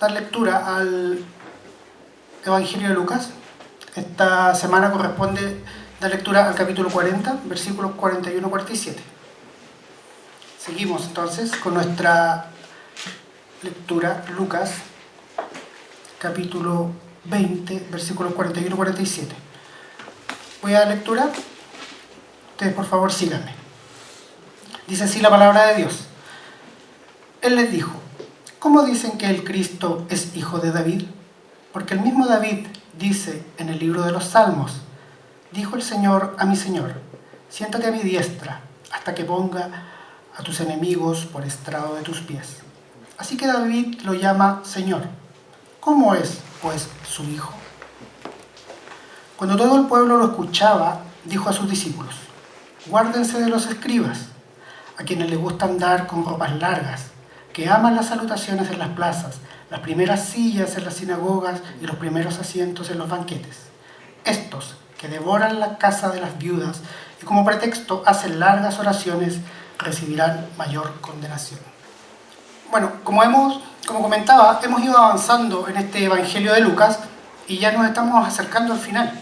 dar lectura al Evangelio de Lucas. Esta semana corresponde dar lectura al capítulo 40, versículos 41-47. Seguimos entonces con nuestra lectura, Lucas, capítulo 20, versículos 41-47. Voy a dar lectura. Ustedes por favor síganme. Dice así la palabra de Dios. Él les dijo: ¿cómo dicen que el Cristo es hijo de David? Porque el mismo David dice en el libro de los Salmos: dijo el Señor a mi Señor, siéntate a mi diestra, hasta que ponga a tus enemigos por estrado de tus pies. Así que David lo llama Señor. ¿Cómo es, pues, su hijo? Cuando todo el pueblo lo escuchaba, dijo a sus discípulos: guárdense de los escribas, a quienes les gusta andar con ropas largas, que aman las salutaciones en las plazas, las primeras sillas en las sinagogas y los primeros asientos en los banquetes. Estos, que devoran la casa de las viudas y como pretexto hacen largas oraciones, recibirán mayor condenación. Bueno, como comentaba, hemos ido avanzando en este Evangelio de Lucas y ya nos estamos acercando al final.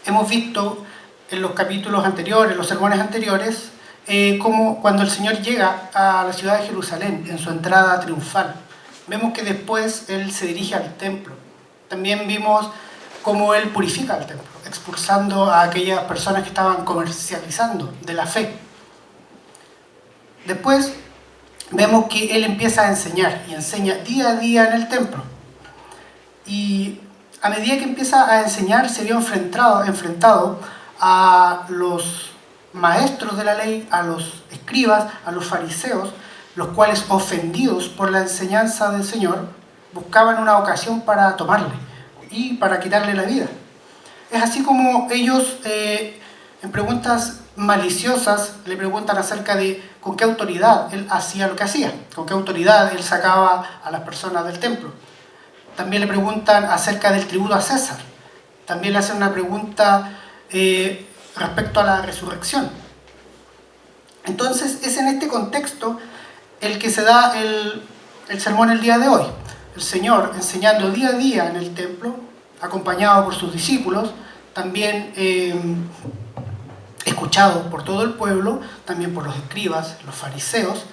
Hemos visto en los capítulos anteriores, los sermones anteriores, como cuando el Señor llega a la ciudad de Jerusalén en su entrada triunfal. Vemos que después Él se dirige al templo. También vimos cómo Él purifica el templo, expulsando a aquellas personas que estaban comercializando de la fe. Después vemos que Él empieza a enseñar y enseña día a día en el templo. Y a medida que empieza a enseñar, se vio enfrentado a los maestros de la ley, a los escribas, a los fariseos, los cuales, ofendidos por la enseñanza del Señor, buscaban una ocasión para tomarle y para quitarle la vida. Es así como ellos, en preguntas maliciosas, le preguntan acerca de con qué autoridad Él hacía lo que hacía, con qué autoridad Él sacaba a las personas del templo. También le preguntan acerca del tributo a César. También le hacen una pregunta respecto a la resurrección. Entonces es en este contexto el que se da el sermón el día de hoy. El Señor enseñando día a día en el templo, acompañado por sus discípulos, también escuchado por todo el pueblo, también por los escribas, los fariseos,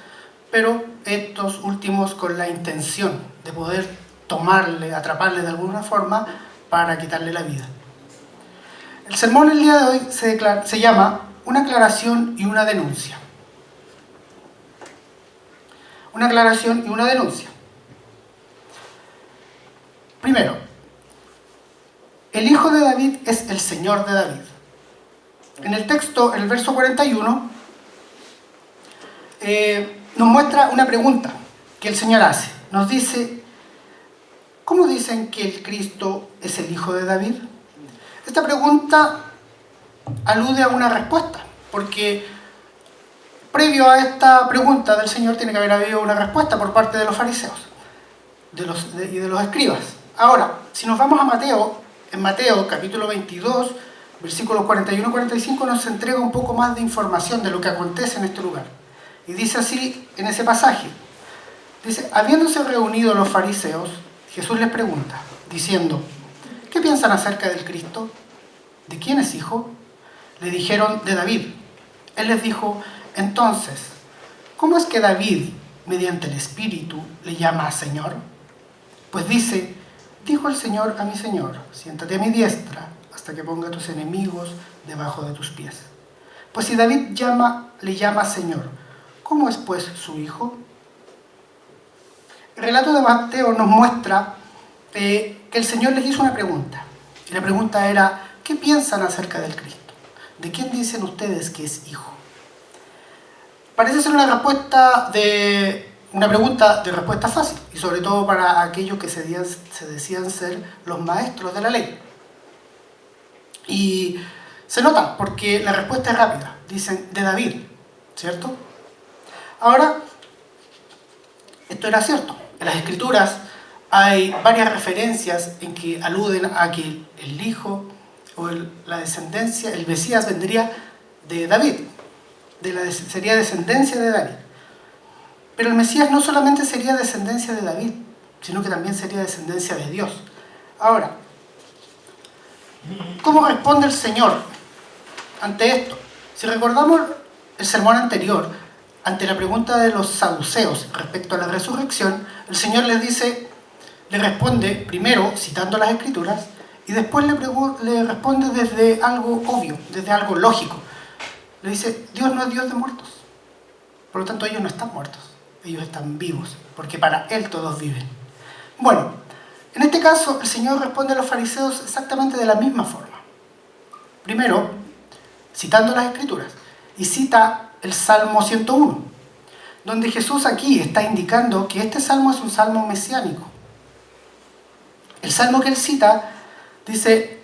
pero estos últimos con la intención de poder tomarle, atraparle de alguna forma para quitarle la vida. El sermón el día de hoy se llama Una aclaración y una denuncia. Una aclaración y una denuncia. Primero, el hijo de David es el Señor de David. En el texto, el verso 41, nos muestra una pregunta que el Señor hace. Nos dice: ¿cómo dicen que el Cristo es el hijo de David? Esta pregunta alude a una respuesta, porque previo a esta pregunta del Señor tiene que haber habido una respuesta por parte de los fariseos y de los escribas. Ahora, si nos vamos a Mateo, en Mateo capítulo 22, versículos 41-45, nos entrega un poco más de información de lo que acontece en este lugar. Y dice así en ese pasaje, dice: habiéndose reunido los fariseos, Jesús les pregunta, diciendo: ¿qué piensan acerca del Cristo? ¿De quién es hijo? Le dijeron: de David. Él les dijo: entonces, ¿cómo es que David, mediante el Espíritu, le llama Señor? Pues dice: dijo el Señor a mi Señor, siéntate a mi diestra, hasta que ponga a tus enemigos debajo de tus pies. Pues si David le llama Señor, ¿cómo es pues su hijo? El relato de Mateo nos muestra que el Señor les hizo una pregunta. Y la pregunta era: ¿qué piensan acerca del Cristo? ¿De quién dicen ustedes que es hijo? Parece ser una pregunta de respuesta fácil, y sobre todo para aquellos que se decían ser los maestros de la ley. Y se nota porque la respuesta es rápida. Dicen: de David, ¿cierto? Ahora, esto era cierto. En las Escrituras hay varias referencias en que aluden a que el hijo o la descendencia, el Mesías, vendría de David, sería descendencia de David. Pero el Mesías no solamente sería descendencia de David, sino que también sería descendencia de Dios. Ahora, ¿cómo responde el Señor ante esto? Si recordamos el sermón anterior, ante la pregunta de los saduceos respecto a la resurrección, el Señor le responde primero citando las Escrituras y después le responde desde algo obvio, desde algo lógico. Le dice, Dios no es Dios de muertos. Por lo tanto, ellos no están muertos, ellos están vivos, porque para Él todos viven. Bueno, en este caso, el Señor responde a los fariseos exactamente de la misma forma. Primero, citando las Escrituras, y cita el Salmo 101, donde Jesús aquí está indicando que este salmo es un salmo mesiánico. El salmo que él cita dice,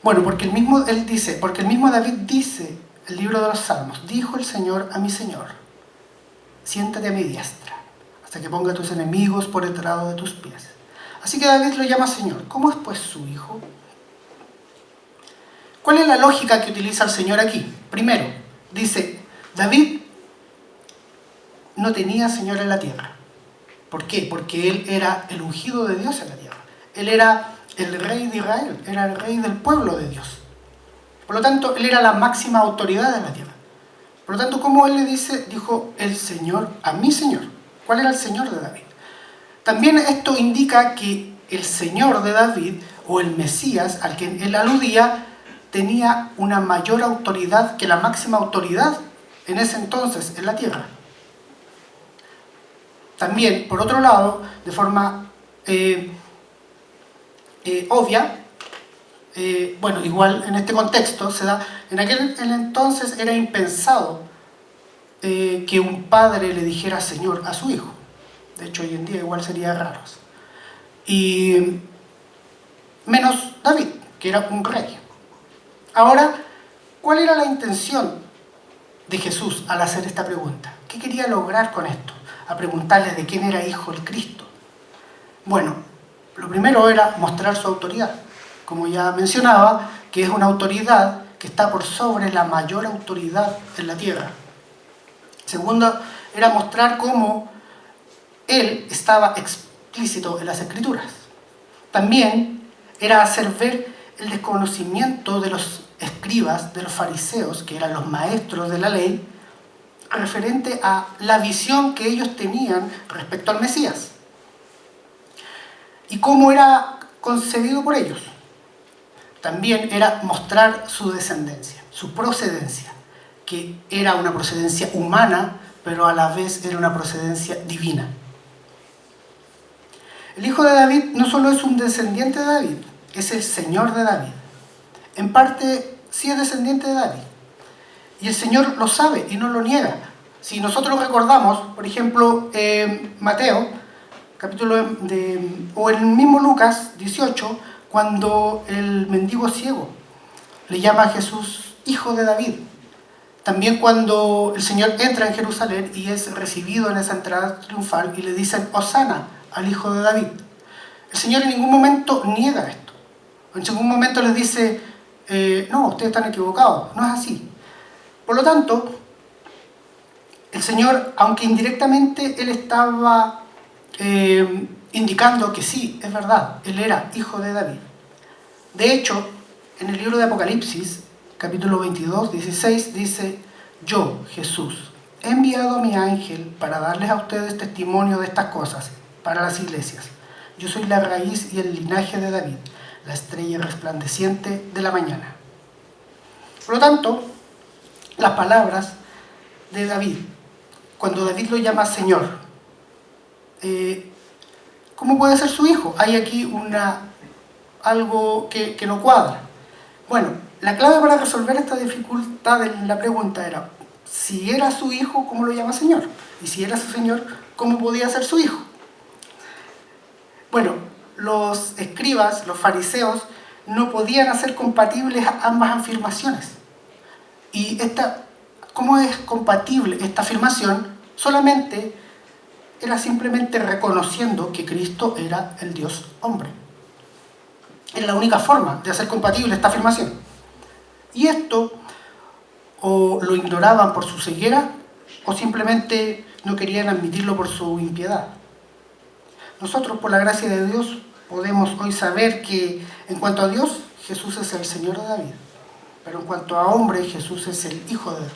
bueno, porque el mismo David dice, el libro de los Salmos, dijo el Señor a mi Señor, siéntate a mi diestra, hasta que ponga a tus enemigos por estrado de tus pies. Así que David lo llama Señor. ¿Cómo es pues su hijo? ¿Cuál es la lógica que utiliza el Señor aquí? Primero, dice, David no tenía Señor en la tierra. ¿Por qué? Porque él era el ungido de Dios en la tierra. Él era el rey de Israel, era el rey del pueblo de Dios. Por lo tanto, él era la máxima autoridad en la tierra. Por lo tanto, ¿cómo él le dijo el Señor a mi Señor? ¿Cuál era el Señor de David? También esto indica que el Señor de David, o el Mesías al que él aludía, tenía una mayor autoridad que la máxima autoridad en ese entonces en la tierra. También, por otro lado, de forma obvia, bueno, igual en este contexto se da, en aquel entonces era impensado que un padre le dijera Señor a su hijo. De hecho, hoy en día igual sería raro. Y menos David, que era un rey. Ahora, ¿cuál era la intención de Jesús al hacer esta pregunta? ¿Qué quería lograr con esto? A preguntarle de quién era hijo el Cristo. Bueno, lo primero era mostrar su autoridad. Como ya mencionaba, que es una autoridad que está por sobre la mayor autoridad en la tierra. Segundo, era mostrar cómo él estaba explícito en las Escrituras. También era hacer ver el desconocimiento de los escribas, de los fariseos, que eran los maestros de la ley, referente a la visión que ellos tenían respecto al Mesías y cómo era concebido por ellos. También era mostrar su descendencia, su procedencia, que era una procedencia humana, pero a la vez era una procedencia divina. El hijo de David no solo es un descendiente de David, es el Señor de David. En parte sí es descendiente de David. Y el Señor lo sabe y no lo niega. Si nosotros recordamos, por ejemplo, Mateo, o el mismo Lucas 18, cuando el mendigo ciego le llama a Jesús hijo de David. También cuando el Señor entra en Jerusalén y es recibido en esa entrada triunfal y le dicen Hosana al hijo de David. El Señor en ningún momento niega esto. En ningún momento les dice, no, ustedes están equivocados. No es así. Por lo tanto, el Señor, aunque indirectamente Él estaba indicando que sí, es verdad, Él era hijo de David. De hecho, en el libro de Apocalipsis, capítulo 22, 16, dice, yo, Jesús, he enviado a mi ángel para darles a ustedes testimonio de estas cosas, para las iglesias. Yo soy la raíz y el linaje de David, la estrella resplandeciente de la mañana. Por lo tanto, las palabras de David, cuando David lo llama Señor, ¿cómo puede ser su hijo? Hay aquí algo que no cuadra. Bueno, la clave para resolver esta dificultad en la pregunta era, si era su hijo, ¿cómo lo llama Señor? Y si era su Señor, ¿cómo podía ser su hijo? Bueno, los escribas, los fariseos, no podían hacer compatibles ambas afirmaciones. Y ¿cómo es compatible esta afirmación? Solamente era simplemente reconociendo que Cristo era el Dios hombre. Es la única forma de hacer compatible esta afirmación. Y esto o lo ignoraban por su ceguera o simplemente no querían admitirlo por su impiedad. Nosotros, por la gracia de Dios, podemos hoy saber que en cuanto a Dios, Jesús es el Señor de David. Pero en cuanto a hombre, Jesús es el Hijo de Dios.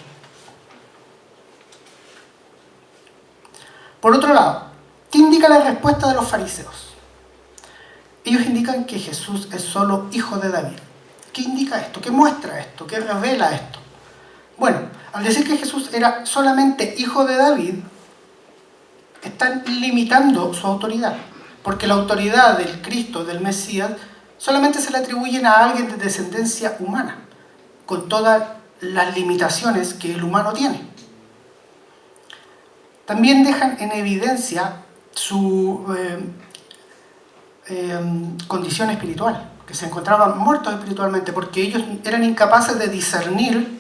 Por otro lado, ¿qué indica la respuesta de los fariseos? Ellos indican que Jesús es solo hijo de David. ¿Qué indica esto? ¿Qué muestra esto? ¿Qué revela esto? Bueno, al decir que Jesús era solamente hijo de David, están limitando su autoridad. Porque la autoridad del Cristo, del Mesías, solamente se le atribuyen a alguien de descendencia humana, con todas las limitaciones que el humano tiene. También dejan en evidencia su condición espiritual, que se encontraban muertos espiritualmente, porque ellos eran incapaces de discernir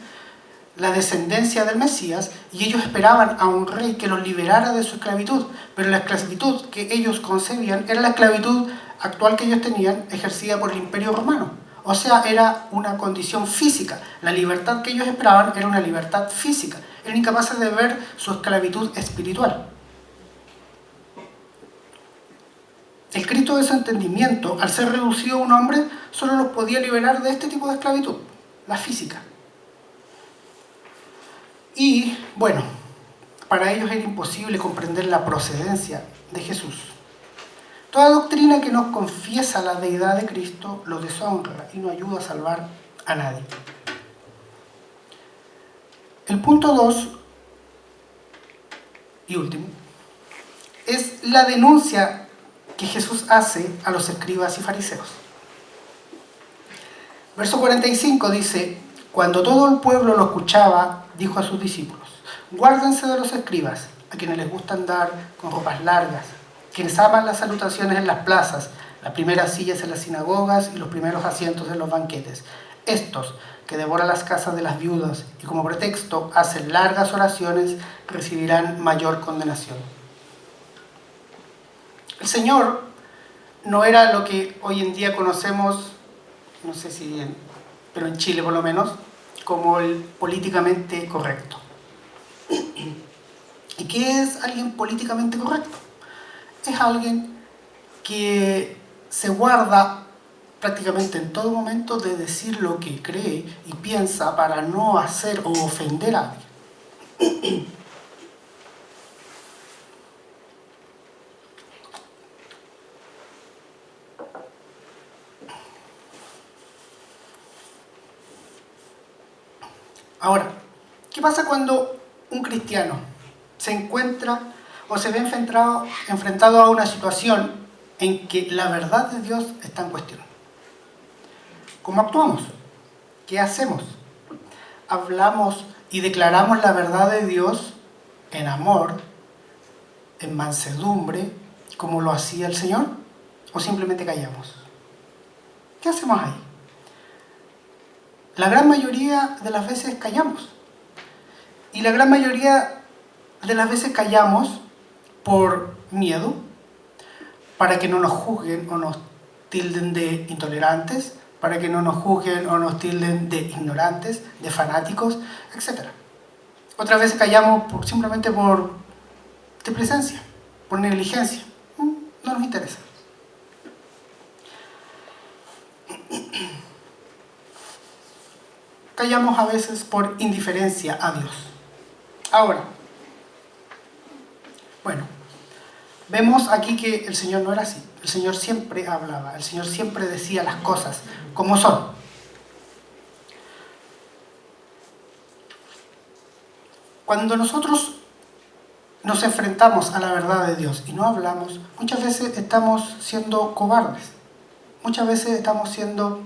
la descendencia del Mesías y ellos esperaban a un rey que los liberara de su esclavitud, pero la esclavitud que ellos concebían era la esclavitud actual que ellos tenían ejercida por el Imperio Romano. O sea, era una condición física. La libertad que ellos esperaban era una libertad física. Eran incapaces de ver su esclavitud espiritual. El Cristo de su entendimiento, al ser reducido a un hombre, solo los podía liberar de este tipo de esclavitud, la física. Y, bueno, para ellos era imposible comprender la procedencia de Jesús. Toda doctrina que no confiesa la deidad de Cristo lo deshonra y no ayuda a salvar a nadie. El punto 2 y último es la denuncia que Jesús hace a los escribas y fariseos. Verso 45 dice: cuando todo el pueblo lo escuchaba, dijo a sus discípulos: guárdense de los escribas, a quienes les gusta andar con ropas largas, quienes aman las salutaciones en las plazas, las primeras sillas en las sinagogas y los primeros asientos en los banquetes. Estos, que devoran las casas de las viudas y como pretexto hacen largas oraciones, recibirán mayor condenación. El Señor no era lo que hoy en día conocemos, no sé si bien, pero en Chile por lo menos, como el políticamente correcto. ¿Y qué es alguien políticamente correcto? Es alguien que se guarda prácticamente en todo momento de decir lo que cree y piensa para no hacer o ofender a alguien. Ahora, ¿qué pasa cuando un cristiano se encuentra o se ve enfrentado a una situación en que la verdad de Dios está en cuestión? ¿Cómo actuamos? ¿Qué hacemos? ¿Hablamos y declaramos la verdad de Dios en amor, en mansedumbre, como lo hacía el Señor? ¿O simplemente callamos? ¿Qué hacemos ahí? La gran mayoría de las veces callamos. Y la gran mayoría de las veces callamos por miedo, para que no nos juzguen o nos tilden de intolerantes, para que no nos juzguen o nos tilden de ignorantes, de fanáticos, etc. Otras veces callamos simplemente por displicencia, por negligencia. No nos interesa. Callamos a veces por indiferencia a Dios. Ahora, bueno, vemos aquí que el Señor no era así. El Señor siempre hablaba, el Señor siempre decía las cosas como son. Cuando nosotros nos enfrentamos a la verdad de Dios y no hablamos, muchas veces estamos siendo cobardes, muchas veces estamos siendo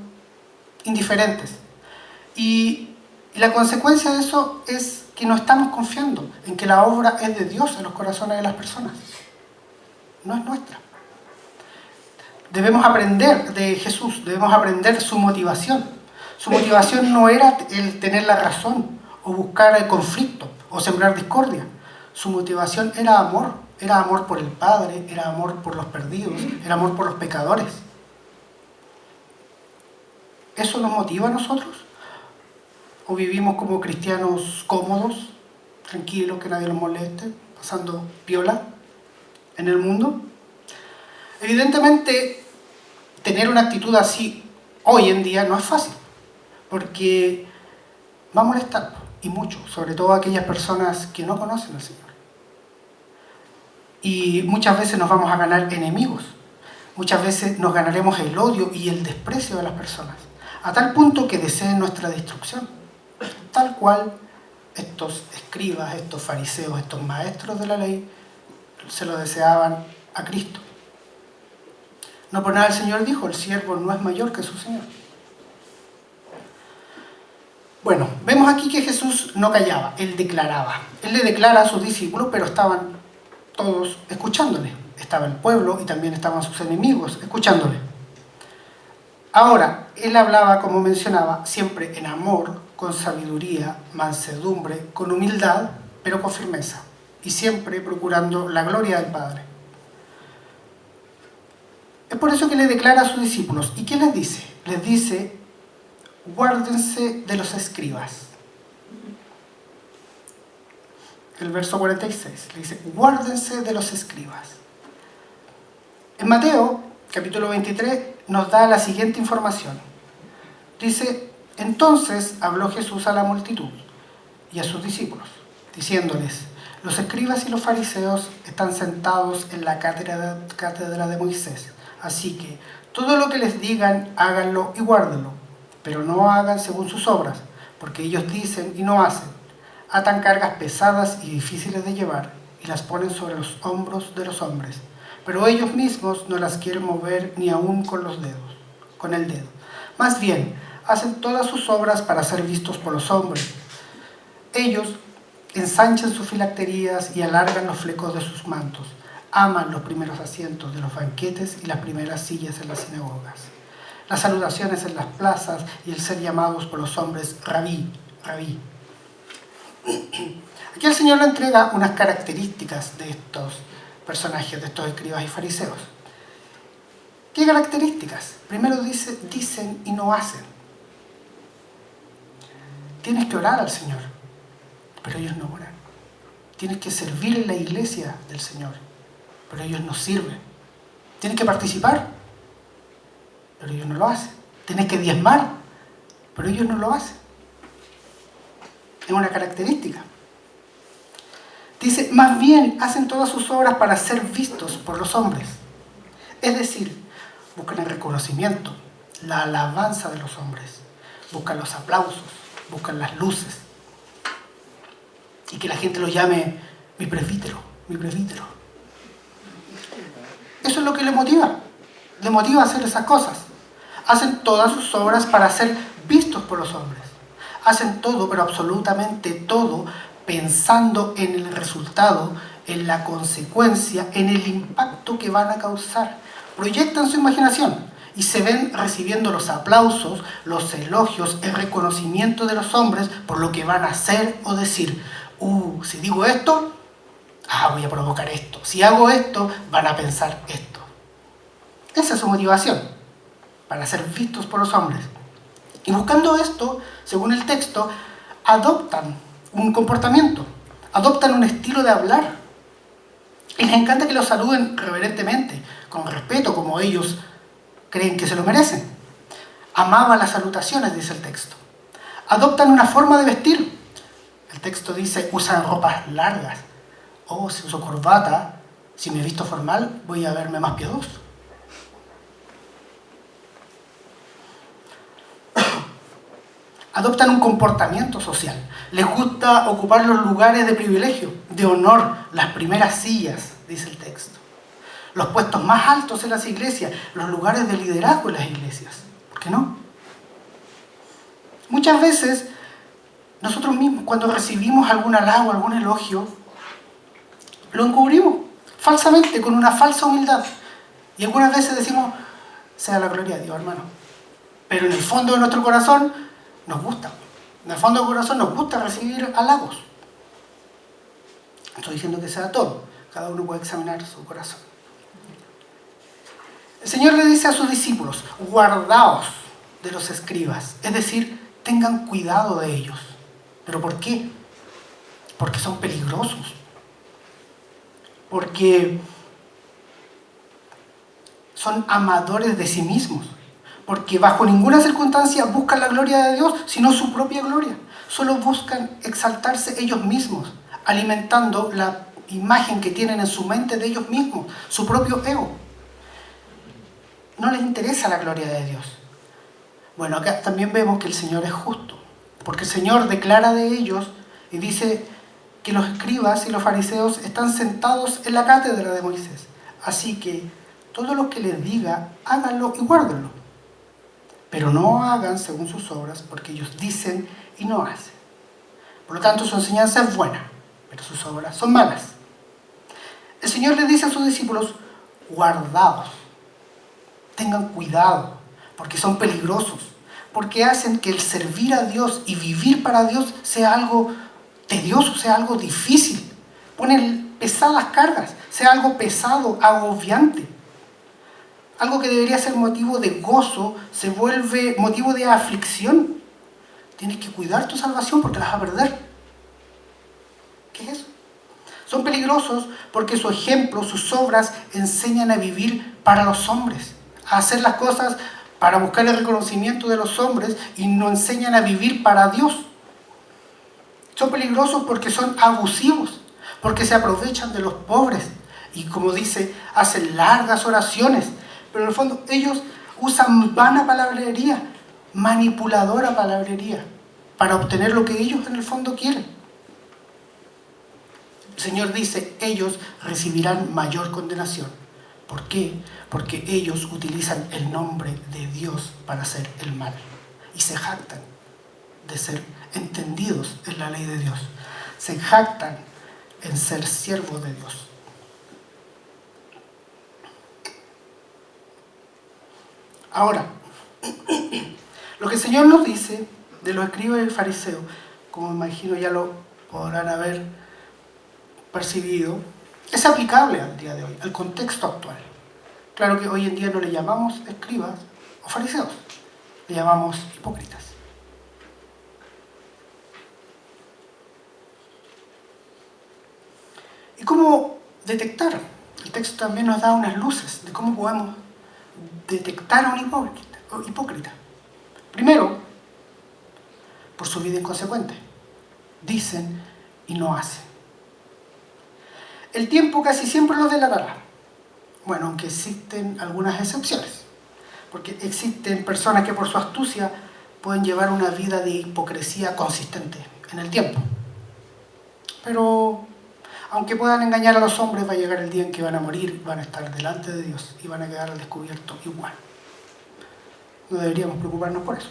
indiferentes. Y la consecuencia de eso es que no estamos confiando en que la obra es de Dios en los corazones de las personas. No es nuestra. Debemos aprender de Jesús, debemos aprender su motivación. Su motivación no era el tener la razón o buscar el conflicto o sembrar discordia. Su motivación era amor por el Padre, era amor por los perdidos, era amor por los pecadores. ¿Eso nos motiva a nosotros? ¿O vivimos como cristianos cómodos, tranquilos, que nadie nos moleste, pasando piola en el mundo? Evidentemente, tener una actitud así hoy en día no es fácil, porque va a molestar, y mucho, sobre todo a aquellas personas que no conocen al Señor. Y muchas veces nos vamos a ganar enemigos, muchas veces nos ganaremos el odio y el desprecio de las personas, a tal punto que deseen nuestra destrucción, tal cual estos escribas, estos fariseos, estos maestros de la ley se lo deseaban a Cristo. No por nada el Señor dijo, el siervo no es mayor que su Señor. Bueno, vemos aquí que Jesús no callaba, Él declaraba. Él le declara a sus discípulos, pero estaban todos escuchándole. Estaba el pueblo y también estaban sus enemigos escuchándole. Ahora, Él hablaba, como mencionaba, siempre en amor, con sabiduría, mansedumbre, con humildad, pero con firmeza. Y siempre procurando la gloria del Padre. Es por eso que le declara a sus discípulos. ¿Y qué les dice? Les dice, guárdense de los escribas. El verso 46 le dice, guárdense de los escribas. En Mateo, capítulo 23, nos da la siguiente información. Dice, entonces habló Jesús a la multitud y a sus discípulos, diciéndoles, los escribas y los fariseos están sentados en la cátedra de Moisés. Así que todo lo que les digan, háganlo y guárdenlo, pero no hagan según sus obras, porque ellos dicen y no hacen. Atan cargas pesadas y difíciles de llevar y las ponen sobre los hombros de los hombres, pero ellos mismos no las quieren mover ni aún con el dedo. Más bien, hacen todas sus obras para ser vistos por los hombres. Ellos ensanchan sus filacterías y alargan los flecos de sus mantos. Aman los primeros asientos de los banquetes y las primeras sillas en las sinagogas, las salutaciones en las plazas y el ser llamados por los hombres rabí, rabí. Aquí el Señor le entrega unas características de estos personajes, de estos escribas y fariseos. ¿Qué características? Primero dice, dicen y no hacen. Tienes que orar al Señor, pero ellos no oran. Tienes que servir en la iglesia del Señor, pero ellos no sirven. Tienes que participar, pero ellos no lo hacen. Tienes que diezmar, pero ellos no lo hacen. Es una característica. Dice, más bien hacen todas sus obras para ser vistos por los hombres. Es decir, buscan el reconocimiento, la alabanza de los hombres, buscan los aplausos, buscan las luces. Y que la gente los llame mi presbítero, mi presbítero. Eso es lo que le motiva a hacer esas cosas. Hacen todas sus obras para ser vistos por los hombres. Hacen todo, pero absolutamente todo, pensando en el resultado, en la consecuencia, en el impacto que van a causar. Proyectan su imaginación y se ven recibiendo los aplausos, los elogios, el reconocimiento de los hombres por lo que van a hacer o decir. Si digo esto, voy a provocar esto. Si hago esto, van a pensar esto. Esa es su motivación, para ser vistos por los hombres. Y buscando esto, según el texto, adoptan un comportamiento, adoptan un estilo de hablar. Y les encanta que los saluden reverentemente, con respeto, como ellos creen que se lo merecen. Amaban las salutaciones, dice el texto. Adoptan una forma de vestir. El texto dice, usan ropas largas. Si uso corbata, si me visto formal, voy a verme más piadoso. Adoptan un comportamiento social. Les gusta ocupar los lugares de privilegio, de honor, las primeras sillas, dice el texto. Los puestos más altos en las iglesias, los lugares de liderazgo en las iglesias. ¿Por qué no? Muchas veces, nosotros mismos, cuando recibimos algún halago, algún elogio, lo encubrimos falsamente, con una falsa humildad. Y algunas veces decimos, sea la gloria de Dios, hermano. Pero en el fondo de nuestro corazón, nos gusta. En el fondo del corazón nos gusta recibir halagos. No estoy diciendo que sea todo. Cada uno puede examinar su corazón. El Señor le dice a sus discípulos, guardaos de los escribas. Es decir, tengan cuidado de ellos. ¿Pero por qué? Porque son peligrosos. Porque son amadores de sí mismos, porque bajo ninguna circunstancia buscan la gloria de Dios, sino su propia gloria. Solo buscan exaltarse ellos mismos, alimentando la imagen que tienen en su mente de ellos mismos, su propio ego. No les interesa la gloria de Dios. Bueno, acá también vemos que el Señor es justo, porque el Señor declara de ellos y dice que los escribas y los fariseos están sentados en la cátedra de Moisés. Así que todo lo que les diga, háganlo y guárdenlo. Pero no hagan según sus obras, porque ellos dicen y no hacen. Por lo tanto, su enseñanza es buena, pero sus obras son malas. El Señor les dice a sus discípulos, guardaos, tengan cuidado, porque son peligrosos, porque hacen que el servir a Dios y vivir para Dios sea algo tedioso, sea algo difícil. Ponen pesadas cargas, sea algo pesado, agobiante. Algo que debería ser motivo de gozo se vuelve motivo de aflicción. Tienes que cuidar tu salvación porque la vas a perder. ¿Qué es eso? Son peligrosos porque su ejemplo, sus obras enseñan a vivir para los hombres, a hacer las cosas para buscar el reconocimiento de los hombres y no enseñan a vivir para Dios. Son peligrosos porque son abusivos, porque se aprovechan de los pobres y, como dice, hacen largas oraciones, pero en el fondo ellos usan vana palabrería, manipuladora palabrería, para obtener lo que ellos en el fondo quieren. El Señor dice, ellos recibirán mayor condenación. ¿Por qué? Porque ellos utilizan el nombre de Dios para hacer el mal y se jactan de ser entendidos en la ley de Dios. Se jactan en ser siervos de Dios. Ahora, lo que el Señor nos dice de los escribas y el fariseo, como imagino ya lo podrán haber percibido, es aplicable al día de hoy, al contexto actual. Claro que hoy en día no le llamamos escribas o fariseos, le llamamos hipócritas. ¿Y cómo detectar? El texto también nos da unas luces de cómo podemos detectar a un hipócrita. Primero, por su vida inconsecuente. Dicen y no hacen. El tiempo casi siempre lo delatará. Bueno, aunque existen algunas excepciones. Porque existen personas que por su astucia pueden llevar una vida de hipocresía consistente en el tiempo. Pero aunque puedan engañar a los hombres, va a llegar el día en que van a morir, van a estar delante de Dios y van a quedar al descubierto igual. No deberíamos preocuparnos por eso.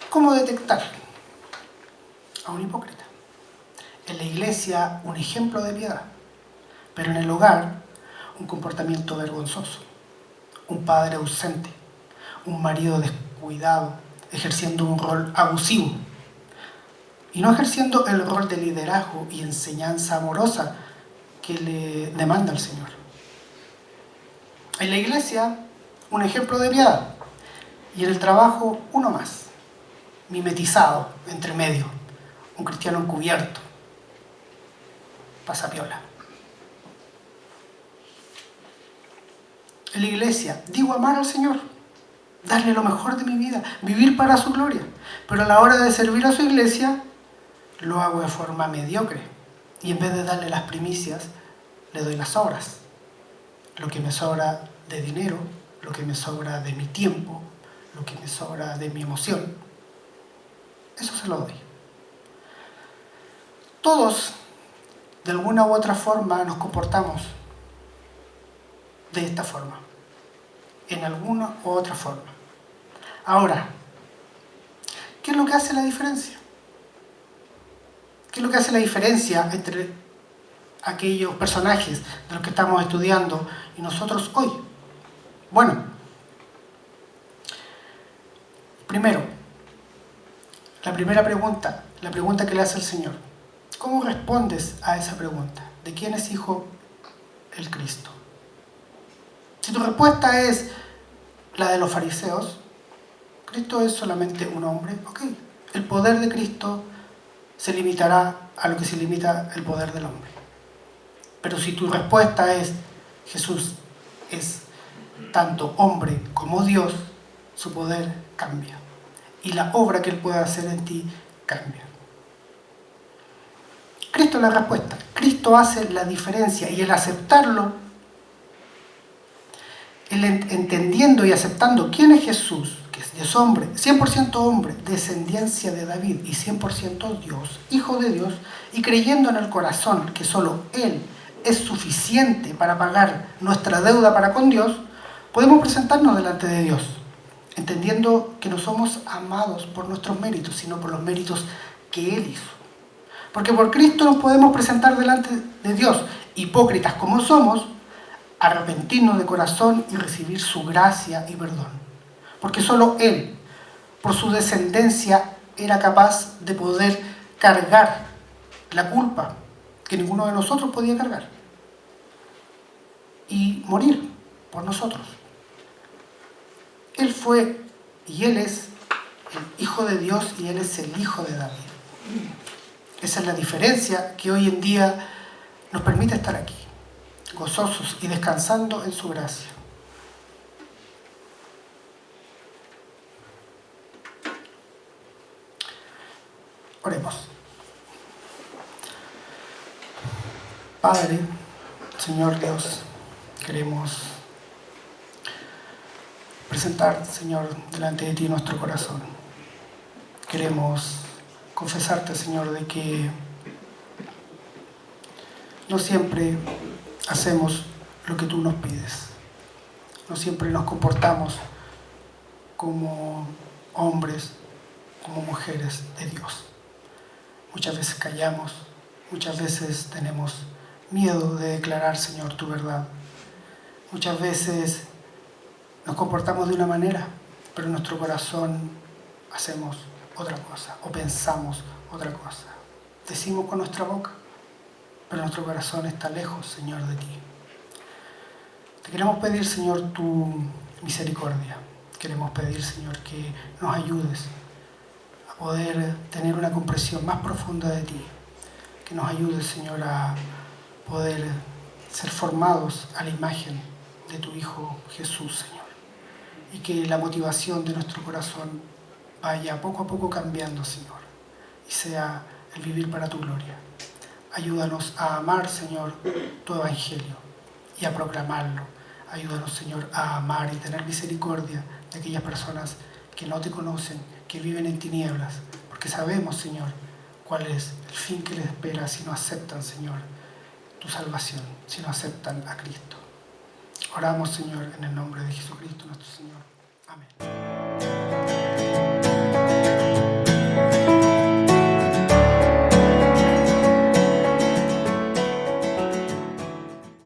¿Cómo detectar a un hipócrita? En la iglesia, un ejemplo de piedad, pero en el hogar, un comportamiento vergonzoso, un padre ausente, un marido descuidado, ejerciendo un rol abusivo y no ejerciendo el rol de liderazgo y enseñanza amorosa que le demanda el Señor. En la iglesia, un ejemplo de piedad y en el trabajo, uno más, mimetizado entre medio, un cristiano encubierto, pasapiola. En la iglesia, digo amar al Señor, darle lo mejor de mi vida, vivir para su gloria, pero a la hora de servir a su iglesia, lo hago de forma mediocre y en vez de darle las primicias, le doy las obras. Lo que me sobra de dinero, lo que me sobra de mi tiempo, lo que me sobra de mi emoción, eso se lo doy. Todos, de alguna u otra forma, nos comportamos de esta forma, en alguna u otra forma. Ahora, ¿qué es lo que hace la diferencia? ¿Qué es lo que hace la diferencia entre aquellos personajes de los que estamos estudiando y nosotros hoy? Bueno, primero, la primera pregunta, la pregunta que le hace el Señor. ¿Cómo respondes a esa pregunta? ¿De quién es hijo el Cristo? Si tu respuesta es la de los fariseos, Cristo es solamente un hombre, ok. El poder de Cristo se limitará a lo que se limita el poder del hombre. Pero si tu respuesta es, Jesús es tanto hombre como Dios, su poder cambia. Y la obra que Él puede hacer en ti cambia. Cristo es la respuesta. Cristo hace la diferencia y el aceptarlo, el entendiendo y aceptando quién es Jesús, que es hombre, 100% hombre, descendencia de David y 100% Dios, hijo de Dios, y creyendo en el corazón que solo Él es suficiente para pagar nuestra deuda para con Dios, podemos presentarnos delante de Dios, entendiendo que no somos amados por nuestros méritos, sino por los méritos que Él hizo. Porque por Cristo nos podemos presentar delante de Dios, hipócritas como somos, arrepentirnos de corazón y recibir su gracia y perdón. Porque solo Él, por su descendencia, era capaz de poder cargar la culpa que ninguno de nosotros podía cargar y morir por nosotros. Él fue y Él es el Hijo de Dios y Él es el Hijo de David. Esa es la diferencia que hoy en día nos permite estar aquí, gozosos y descansando en su gracia. Oremos. Padre, Señor Dios, queremos presentar, Señor, delante de ti nuestro corazón. Queremos confesarte, Señor, de que no siempre hacemos lo que tú nos pides. No siempre nos comportamos como hombres, como mujeres de Dios. Muchas veces callamos, muchas veces tenemos miedo de declarar, Señor, tu verdad. Muchas veces nos comportamos de una manera, pero en nuestro corazón hacemos otra cosa o pensamos otra cosa. Decimos con nuestra boca, pero nuestro corazón está lejos, Señor, de ti. Te queremos pedir, Señor, tu misericordia. Queremos pedir, Señor, que nos ayudes a poder tener una comprensión más profunda de ti. Que nos ayudes, Señor, a poder ser formados a la imagen de tu Hijo Jesús, Señor. Y que la motivación de nuestro corazón vaya poco a poco cambiando, Señor, y sea el vivir para tu gloria. Ayúdanos a amar, Señor, tu evangelio y a proclamarlo. Ayúdanos, Señor, a amar y tener misericordia de aquellas personas que no te conocen, que viven en tinieblas, porque sabemos, Señor, cuál es el fin que les espera si no aceptan, Señor, tu salvación, si no aceptan a Cristo. Oramos, Señor, en el nombre de Jesucristo nuestro Señor. Amén.